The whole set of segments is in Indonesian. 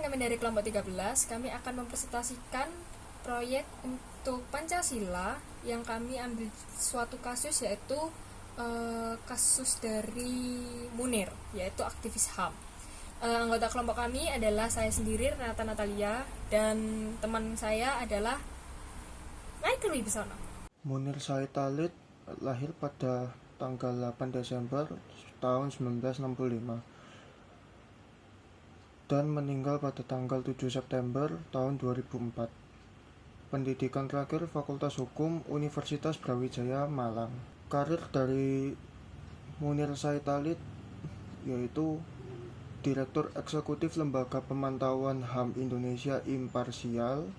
kami dari kelompok 13, kami akan mempresentasikan proyek untuk Pancasila yang kami ambil suatu kasus, yaitu kasus dari Munir, yaitu aktivis HAM. Anggota kelompok kami adalah saya sendiri, Renata Natalia, dan teman saya adalah Michael Wibisono. Munir Said Talid lahir pada tanggal 8 Desember tahun 1965 dan meninggal pada tanggal 7 September tahun 2004. Pendidikan terakhir Fakultas Hukum Universitas Brawijaya Malang. Karir dari Munir Said Talid yaitu Direktur Eksekutif Lembaga Pemantauan HAM Indonesia Imparsial,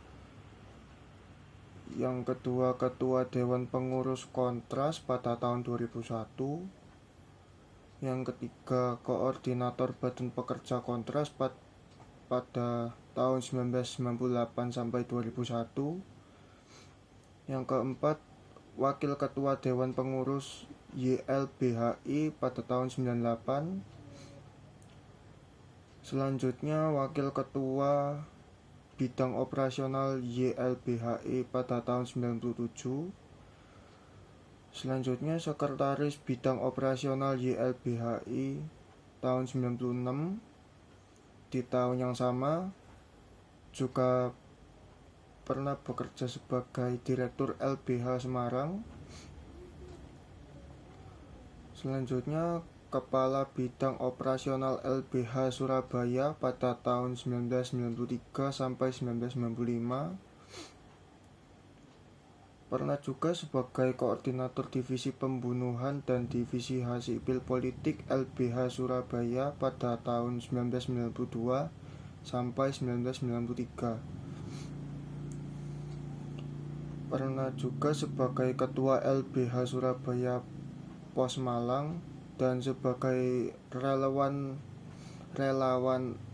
yang kedua Ketua Dewan Pengurus Kontras pada tahun 2001, yang ketiga Koordinator Badan Pekerja Kontras pada tahun 1998 sampai 2001, yang keempat Wakil Ketua Dewan Pengurus YLBHI pada tahun 98, selanjutnya Wakil Ketua Bidang Operasional YLBHI pada tahun 97, selanjutnya Sekretaris Bidang Operasional YLBHI tahun 96. Di tahun yang sama juga pernah bekerja sebagai Direktur LBH Semarang. Selanjutnya Kepala Bidang Operasional LBH Surabaya pada tahun 1993 sampai 1995. Pernah juga sebagai Koordinator Divisi Pembunuhan dan Divisi Sipil Politik LBH Surabaya pada tahun 1992 sampai 1993. Pernah juga sebagai Ketua LBH Surabaya Pos Malang dan sebagai relawan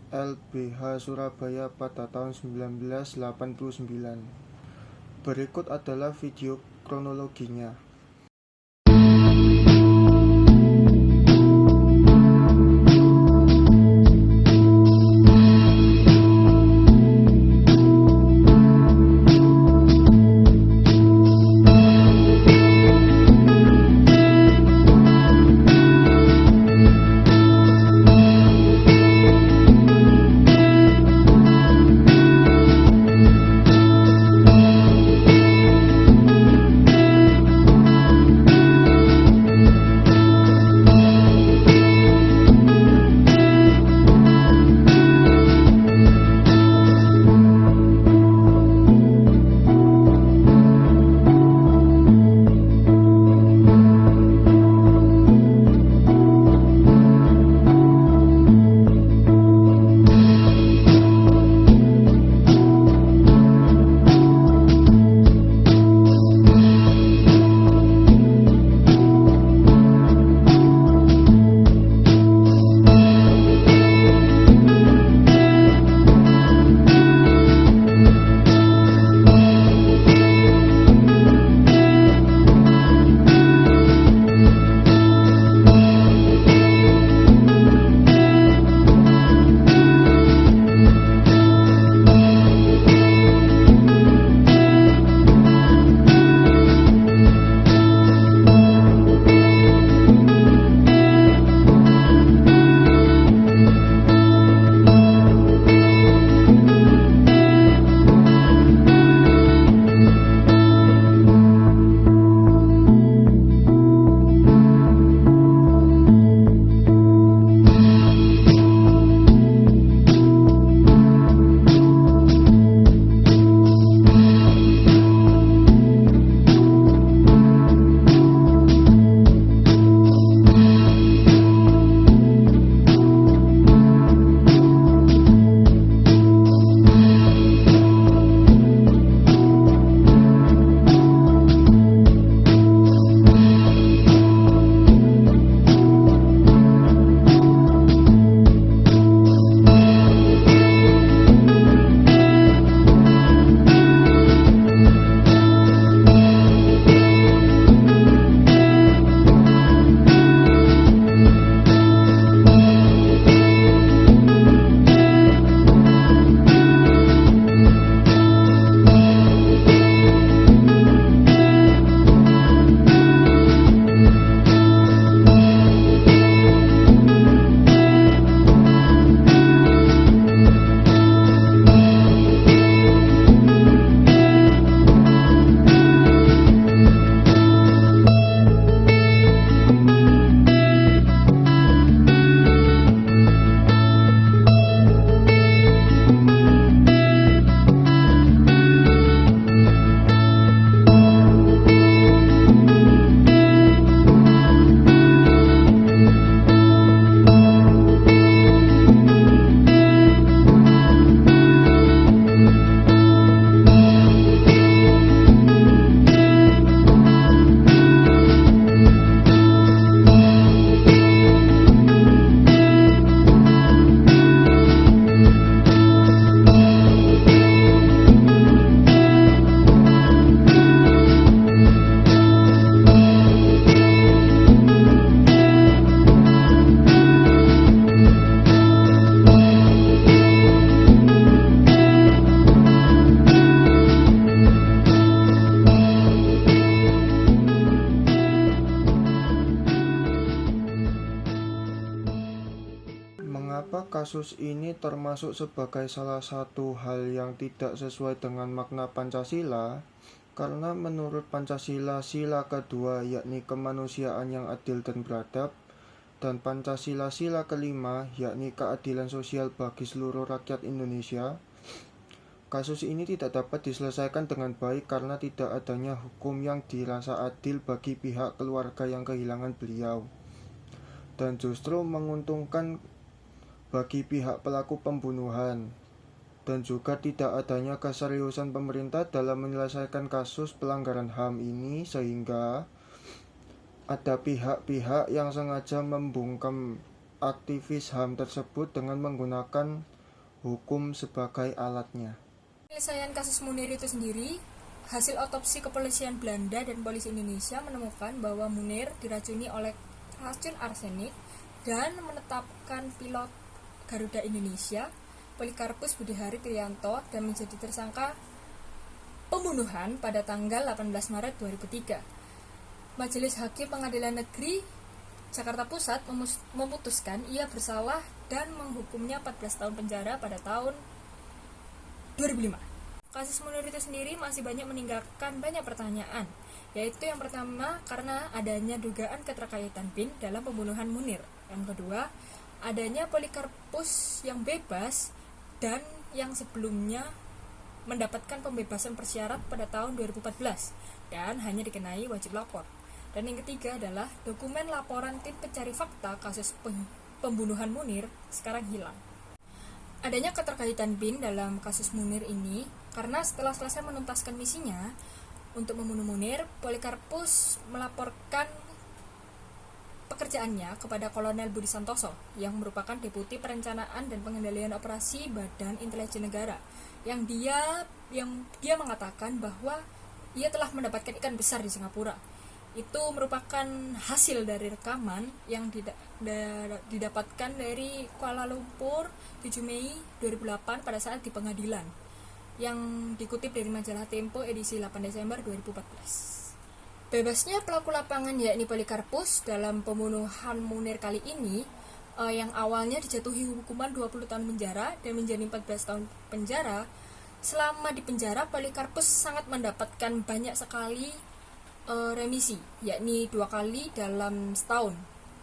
LBH Surabaya pada tahun 1989. Berikut adalah video kronologinya. kasus ini termasuk sebagai salah satu hal yang tidak sesuai dengan makna Pancasila, karena menurut Pancasila sila kedua yakni kemanusiaan yang adil dan beradab, dan Pancasila sila kelima yakni keadilan sosial bagi seluruh rakyat Indonesia, kasus ini tidak dapat diselesaikan dengan baik karena tidak adanya hukum yang dirasa adil bagi pihak keluarga yang kehilangan beliau, dan justru menguntungkan bagi pihak pelaku pembunuhan, dan juga tidak adanya keseriusan pemerintah dalam menyelesaikan kasus pelanggaran HAM ini, sehingga ada pihak-pihak yang sengaja membungkam aktivis HAM tersebut dengan menggunakan hukum sebagai alatnya. Penyelesaian kasus Munir itu sendiri, hasil otopsi kepolisian Belanda dan polisi Indonesia menemukan bahwa Munir diracuni oleh racun arsenik dan menetapkan pilot Garuda Indonesia, Polikarpus Budihari Trianto, dan menjadi tersangka pembunuhan pada tanggal 18 Maret 2003. Majelis Hakim Pengadilan Negeri Jakarta Pusat memutuskan ia bersalah dan menghukumnya 14 tahun penjara pada tahun 2005. Kasus Munir itu sendiri masih banyak meninggalkan banyak pertanyaan, yaitu yang pertama karena adanya dugaan keterkaitan BIN dalam pembunuhan Munir. Yang kedua, adanya Polikarpus yang bebas dan yang sebelumnya mendapatkan pembebasan bersyarat pada tahun 2014 dan hanya dikenai wajib lapor. Dan yang ketiga adalah dokumen laporan tim pencari fakta kasus pembunuhan Munir sekarang hilang. Adanya keterkaitan BIN dalam kasus Munir ini karena setelah selesai menuntaskan misinya untuk membunuh Munir, Polikarpus melaporkan pekerjaannya kepada Kolonel Budi Santoso yang merupakan Deputi Perencanaan dan Pengendalian Operasi Badan Intelijen Negara, yang dia mengatakan bahwa ia telah mendapatkan ikan besar di Singapura. Itu merupakan hasil dari rekaman yang didapatkan dari Kuala Lumpur 7 Mei 2008 pada saat di pengadilan, yang dikutip dari majalah Tempo edisi 8 Desember 2014. Bebasnya pelaku lapangan yakni Polikarpus dalam pembunuhan Munir kali ini, yang awalnya dijatuhi hukuman 20 tahun penjara dan menjadi 14 tahun penjara. Selama di penjara, Polikarpus sangat mendapatkan banyak sekali remisi, yakni 2 kali dalam setahun,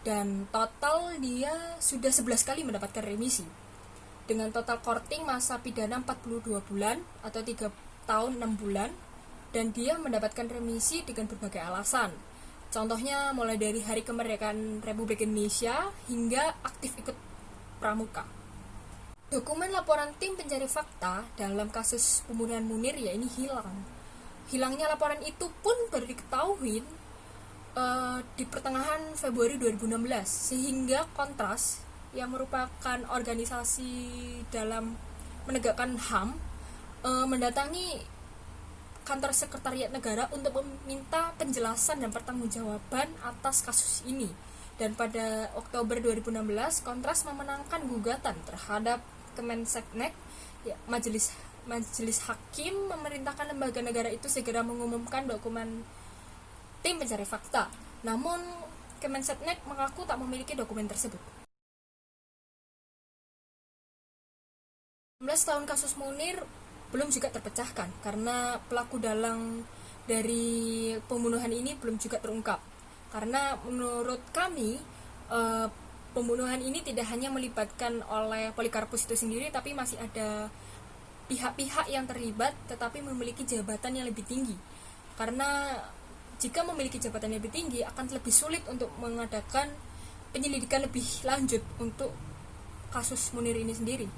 dan total dia sudah 11 kali mendapatkan remisi dengan total korting masa pidana 42 bulan atau 3 tahun 6 bulan, dan dia mendapatkan remisi dengan berbagai alasan. Contohnya mulai dari Hari Kemerdekaan Republik Indonesia hingga aktif ikut pramuka. Dokumen laporan tim pencari fakta dalam kasus pembunuhan Munir ya ini hilang. Hilangnya laporan itu pun baru diketahui di pertengahan Februari 2016, sehingga Kontras yang merupakan organisasi dalam menegakkan HAM mendatangi kantor Sekretariat Negara untuk meminta penjelasan dan pertanggungjawaban atas kasus ini. Dan pada Oktober 2016, Kontras memenangkan gugatan terhadap Kemenseknek. Ya, Majelis Hakim memerintahkan lembaga negara itu segera mengumumkan dokumen tim pencari fakta. Namun, Kemenseknek mengaku tak memiliki dokumen tersebut. 16 tahun kasus Munir belum juga terpecahkan karena pelaku dalang dari pembunuhan ini belum juga terungkap. Karena menurut kami pembunuhan ini tidak hanya melibatkan oleh Polikarpus itu sendiri, tapi masih ada pihak-pihak yang terlibat tetapi memiliki jabatan yang lebih tinggi. Karena jika memiliki jabatan yang lebih tinggi akan lebih sulit untuk mengadakan penyelidikan lebih lanjut untuk kasus Munir ini sendiri.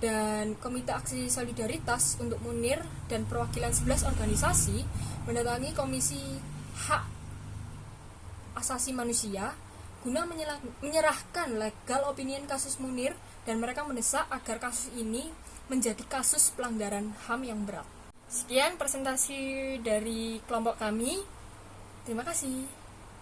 Dan Komite Aksi Solidaritas untuk Munir dan perwakilan 11 organisasi mendatangi Komisi Hak Asasi Manusia guna menyerahkan legal opinion kasus Munir, dan mereka mendesak agar kasus ini menjadi kasus pelanggaran HAM yang berat. Sekian presentasi dari kelompok kami. Terima kasih.